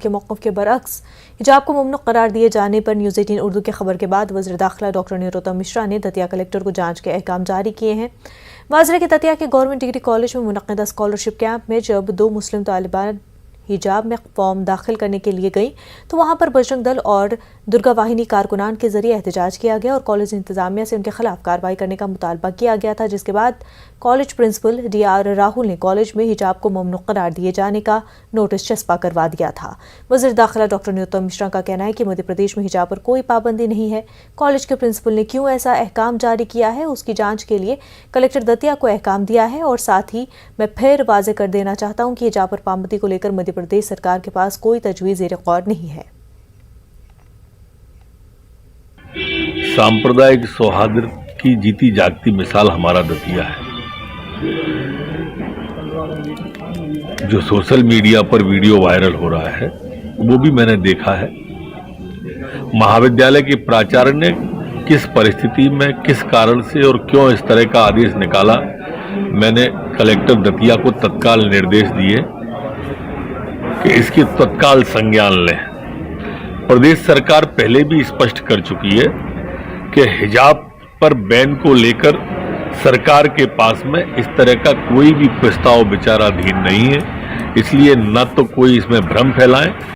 के मौक़िफ़ के बरअक्स हिजाब को ममनू करार दिए जाने पर न्यूज़ 18 उर्दू की खबर के बाद वज़ीर दाखिला डॉक्टर नरोत्तम मिश्रा ने दतिया कलेक्टर को जांच के अहकाम जारी किए हैं। वाज़ेह के दतिया के गवर्नमेंट डिग्री कॉलेज में मुनक़्क़िदा स्कॉलरशिप कैंप में जब 2 मुस्लिम तालिबान हिजाब में फॉर्म दाखिल करने के लिए गई तो वहां पर बजरंग दल और दुर्गा वाहिनी कारकुनान के जरिए एहतजाज किया गया और कॉलेज इंतजामिया से उनके खिलाफ कार्रवाई करने का मुतालबा किया गया था, जिसके बाद कॉलेज प्रिंसिपल DR राहुल ने कॉलेज में हिजाब को ममनू करार दिए जाने का नोटिस चस्पा करवा दिया था। वज़ीर दाखिला डॉक्टर नरोत्तम मिश्रा का कहना है कि मध्य प्रदेश में हिजाब पर कोई पाबंदी नहीं है। कॉलेज के प्रिंसिपल ने क्यों ऐसा अहकाम जारी किया है उसकी जांच के लिए कलेक्टर दतिया को अहकाम दिया है। और साथ ही मैं फिर वाज़ेह कर देना चाहता हूं कि हिजाब पर पाबंदी को लेकर मध्य प्रदेश सरकार के पास कोई तजवीज़ ज़ेर-ए-गौर नहीं है। सांप्रदायिक सौहार्द की जीती जागती मिसाल हमारा दतिया है। जो सोशल मीडिया पर वीडियो वायरल हो रहा है वो भी मैंने देखा है। महाविद्यालय के प्राचार्य ने किस परिस्थिति में, किस कारण से और क्यों इस तरह का आदेश निकाला, मैंने कलेक्टर दतिया को तत्काल निर्देश दिए कि इसकी तत्काल संज्ञान लें। प्रदेश सरकार पहले भी स्पष्ट कर चुकी है कि हिजाब पर बैन को लेकर सरकार के पास में इस तरह का कोई भी प्रस्ताव विचाराधीन नहीं है, इसलिए न तो कोई इसमें भ्रम फैलाएं